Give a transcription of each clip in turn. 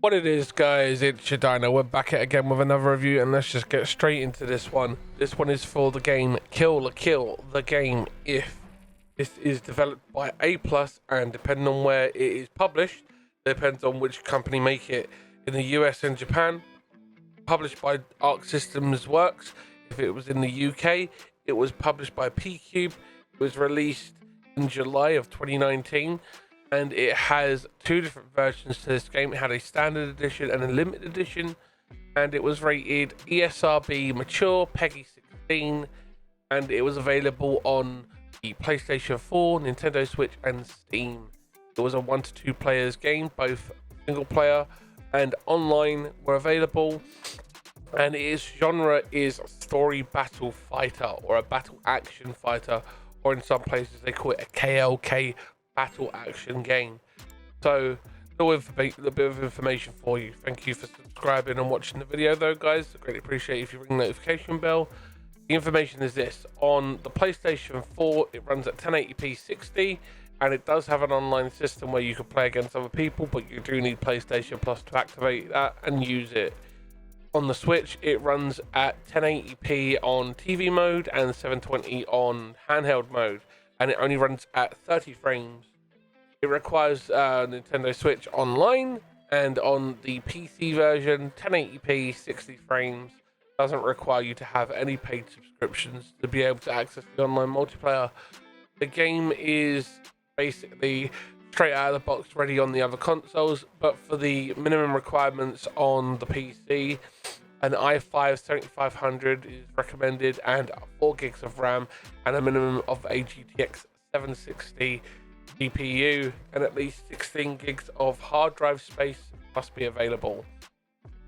What it is, guys, it's your Dino. We're back at it again with another review, and let's just get straight into this one. This one is for the game Kill la Kill, the game If. This is developed by A+, and depending on where it is published, depends on which company make it. In the US and Japan, published by Arc Systems Works. If it was in the UK, it was published by P-Cube. It was released in July of 2019. And it has two different versions to this game. It had a standard edition and a limited edition, and it was rated ESRB mature, PEGI 16, and it was available on the PlayStation 4, Nintendo Switch, and Steam. It was a 1 to 2 players game, both single player and online were available, and its genre is story battle fighter or a battle action fighter, or in some places they call it a KLK battle action game. So a little bit of information for you. Thank you for subscribing and watching the video though, guys. I greatly appreciate if you ring the notification bell. The information is this: on the PlayStation 4 it runs at 1080p 60, and it does have an online system where you can play against other people, but you do need PlayStation Plus to activate that and use it. On the Switch it runs at 1080p on TV mode and 720 on handheld mode, and it only runs at 30 frames. It requires Nintendo Switch Online, and on the PC version, 1080p, 60 frames. Doesn't require you to have any paid subscriptions to be able to access the online multiplayer. The game is basically straight out of the box ready on the other consoles, but for the minimum requirements on the PC, an i5 7500 is recommended, and 4 gigs of RAM, and a minimum of a GTX 760 GPU, and at least 16 gigs of hard drive space must be available.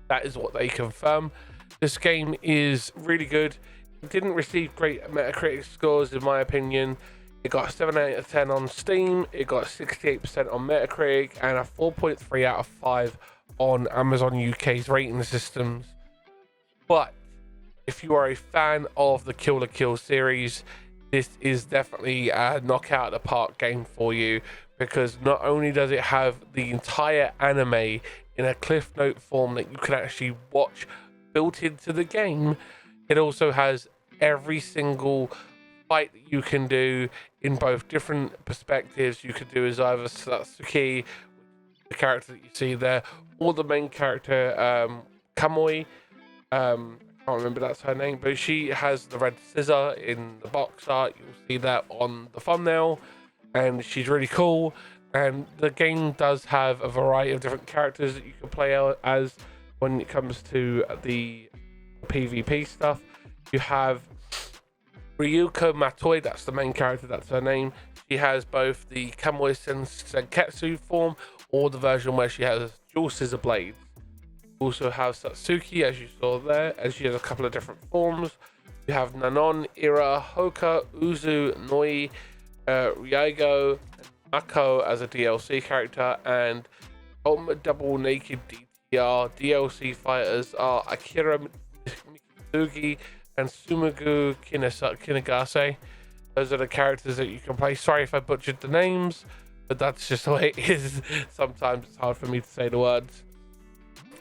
That is what they confirm. This game is really good. It didn't receive great Metacritic scores in my opinion. It got a 7 out of 10 on Steam, it got 68% on Metacritic, and a 4.3 out of 5 on Amazon UK's rating systems. But if you are a fan of the Kill la Kill series, this is definitely a knockout of the park game for you, because not only does it have the entire anime in a cliff note form that you can actually watch built into the game, it also has every single fight that you can do in both different perspectives. You could do as either Satsuki, the character that you see there, or the main character, Kamui. I can't remember that's her name, but she has the red scissor in the box art. You'll see that on the thumbnail, and she's really cool. And the game does have a variety of different characters that you can play as when it comes to the PvP stuff. You have Ryuko Matoi, that's the main character, that's her name. She has both the Kamui Senketsu form, or the version where she has dual scissor blades. Also have Satsuki, as you saw there, and she has a couple of different forms. You have Nanon, Ira, Hoka, Uzu, Noi, Ryaigo, and Mako as a DLC character, and Ultimate Double Naked DTR DLC fighters are Akira Mitsugi and Sumagu Kinagase. Those are the characters that you can play. Sorry if I butchered the names, but that's just the way it is. Sometimes it's hard for me to say the words.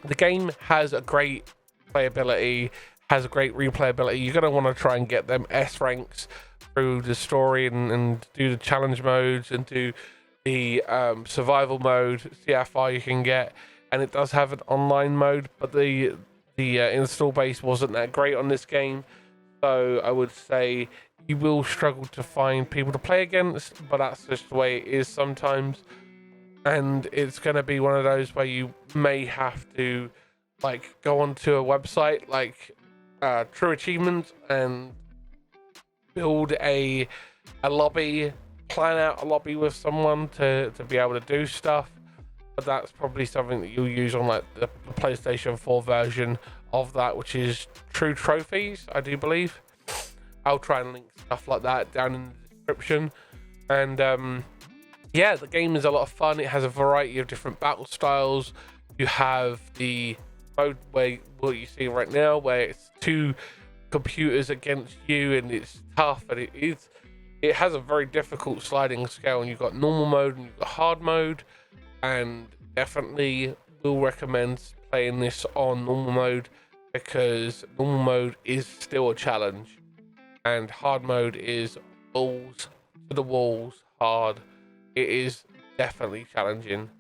The game has a great playability, has a great replayability. You're going to want to try and get them S ranks through the story and do the challenge modes and do the survival mode, see how far you can get. And it does have an online mode, but the install base wasn't that great on this game. So I would say you will struggle to find people to play against, but that's just the way it is sometimes. And it's going to be one of those where you may have to like go onto a website like True Achievements and build a lobby, plan out a lobby with someone to be able to do stuff. But that's probably something that you'll use on like the PlayStation 4 version of that, which is True Trophies, I do believe. I'll try and link stuff like that down in the description. And yeah, the game is a lot of fun. It has a variety of different battle styles. You have the mode where what you see right now, where it's 2 computers against you, and it's tough, and it has a very difficult sliding scale. And you've got normal mode and you've got hard mode, and definitely will recommend playing this on normal mode, because normal mode is still a challenge and hard mode is balls to the walls hard. It is definitely challenging.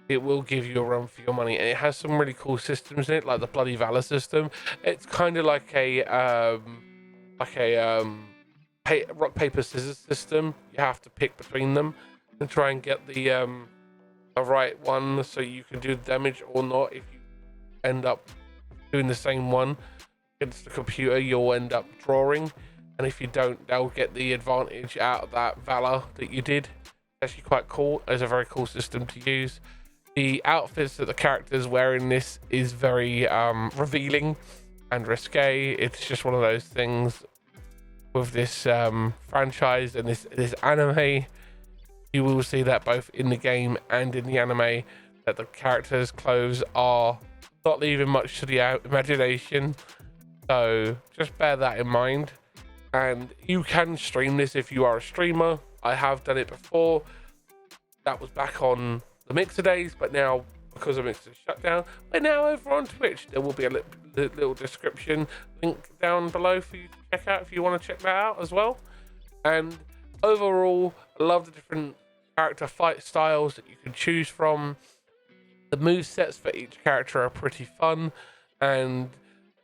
It will give you a run for your money, and it has some really cool systems in it, like the bloody valor system. It's kind of like a rock paper scissors system. You have to pick between them and try and get the right one so you can do the damage or not. If you end up doing the same one against the computer, you'll end up drawing, and if you don't, they'll get the advantage out of that valor that you did. Actually quite cool. It's a very cool system to use. The outfits that the characters wear in this is very revealing and risque. It's just one of those things with this franchise and this anime. You will see that both in the game and in the anime, that the characters' clothes are not leaving much to the imagination. So just bear that in mind. And you can stream this if you are a streamer. I have done it before. That was back on the Mixer days, but now because of Mixer's shutdown, we're now over on Twitch. There will be a little description link down below for you to check out if you want to check that out as well. And overall, I love the different character fight styles that you can choose from. The move sets for each character are pretty fun, and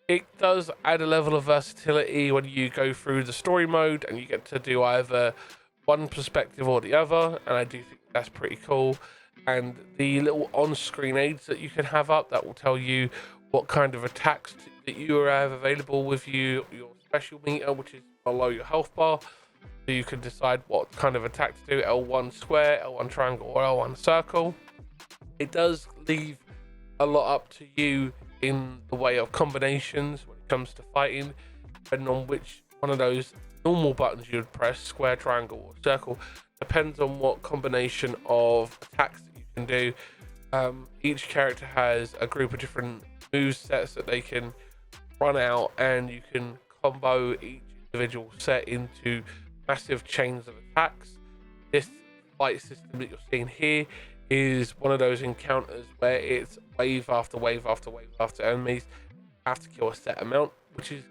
it does add a level of versatility when you go through the story mode and you get to do either one perspective or the other, and I do think that's pretty cool. And the little on-screen aids that you can have up that will tell you what kind of attacks that you have available with you, your special meter, which is below your health bar, so you can decide what kind of attack to do, L1 square, L1 triangle, or L1 circle. It does leave a lot up to you in the way of combinations when it comes to fighting, depending on which one of those normal buttons you would press, square, triangle, or circle. Depends on what combination of attacks that you can do. Each character has a group of different move sets that they can run out, and you can combo each individual set into massive chains of attacks. This fight system that you're seeing here is one of those encounters where it's wave after wave after wave after enemies. You have to kill a set amount, which is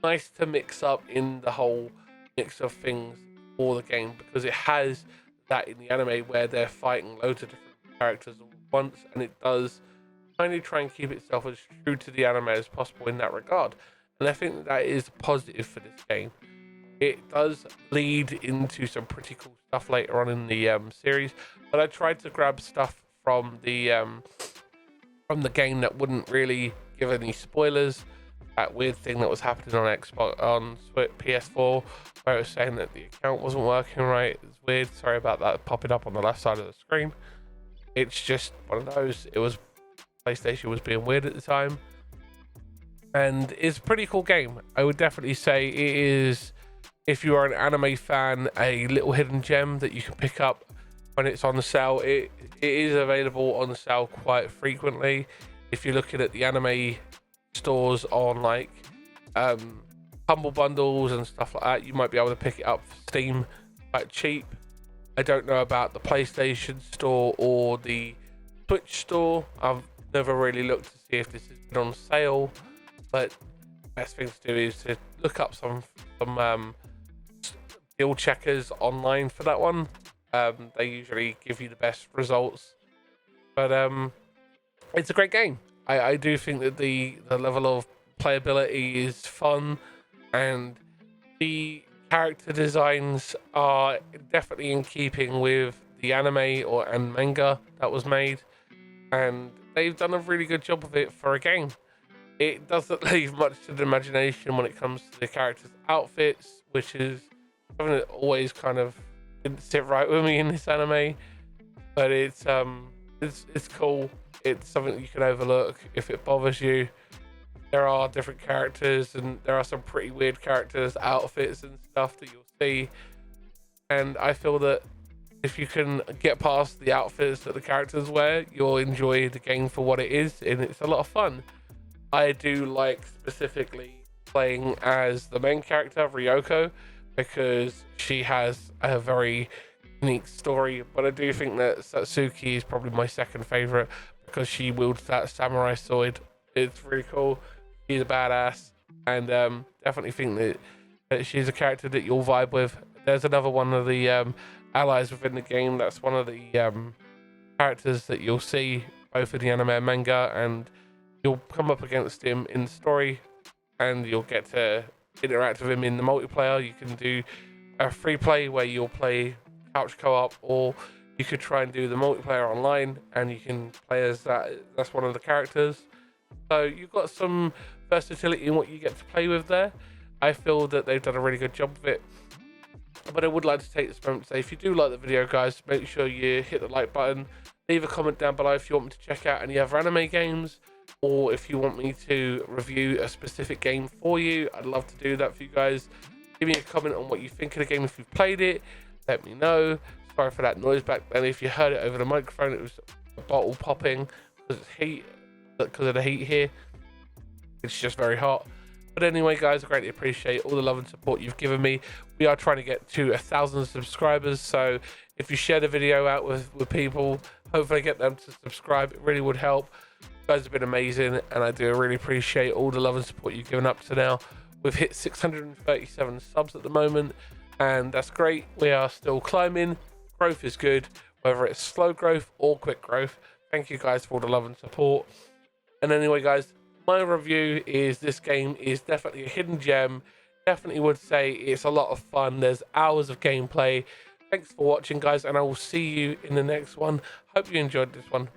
nice to mix up in the whole mix of things for the game, because it has that in the anime where they're fighting loads of different characters all at once, and it does kind of try and keep itself as true to the anime as possible in that regard. And I think that is positive for this game. It does lead into some pretty cool stuff later on in the series, but I tried to grab stuff from the game that wouldn't really give any spoilers. That weird thing that was happening on Xbox, on PS4, where it was saying that the account wasn't working right. It's weird. Sorry about that popping up on the left side of the screen. It's just one of those. It was PlayStation was being weird at the time, and it's a pretty cool game. I would definitely say it is, if you are an anime fan, a little hidden gem that you can pick up when it's on the sale. It is available on the sale quite frequently. If you're looking at the anime stores on like Humble Bundles and stuff like that, you might be able to pick it up for Steam quite cheap. I don't know about the PlayStation store or the Switch store. I've never really looked to see if this has been on sale, but the best thing to do is to look up some deal checkers online for that one. They usually give you the best results, but it's a great game. I do think that the level of playability is fun, and the character designs are definitely in keeping with the anime and manga that was made, and they've done a really good job of it for a game. It doesn't leave much to the imagination when it comes to the characters' outfits, which is something that always kind of didn't sit right with me in this anime, but it's cool. It's something that you can overlook if it bothers you. There are different characters, and there are some pretty weird characters, outfits and stuff that you'll see, and I feel that if you can get past the outfits that the characters wear, you'll enjoy the game for what it is, and it's a lot of fun. I do like specifically playing as the main character, Ryoko, because she has a very unique story, but I do think that Satsuki is probably my second favorite, because she wields that samurai sword. It's really cool. She's a badass, and definitely think that she's a character that you'll vibe with. There's another one of the allies within the game. That's one of the characters that you'll see both in the anime and manga, and you'll come up against him in the story, and you'll get to interact with him in the multiplayer. You can do a free play where you'll play couch co-op, or you could try and do the multiplayer online, and you can play as that's one of the characters. So you've got some versatility in what you get to play with there. I feel that they've done a really good job of it. But I would like to take this moment to say, if you do like the video, guys, make sure you hit the like button. Leave a comment down below if you want me to check out any other anime games, or if you want me to review a specific game for you. I'd love to do that for you guys. Give me a comment on what you think of the game if you've played it. Let me know. Sorry for that noise back then. If you heard it over the microphone, it was a bottle popping because it's heat, because of the heat here. It's just very hot. But anyway, guys, I greatly appreciate all the love and support you've given me. We are trying to get to 1,000 subscribers, so if you share the video out with people, hopefully get them to subscribe. It really would help. You guys have been amazing, and I do really appreciate all the love and support you've given up to now. We've hit 637 subs at the moment, and that's great. We are still climbing. Growth is good, whether it's slow growth or quick growth. Thank you guys for all the love and support. And anyway, guys, my review is this game is definitely a hidden gem. Definitely would say it's a lot of fun. There's hours of gameplay. Thanks for watching, guys, and I will see you in the next one. Hope you enjoyed this one.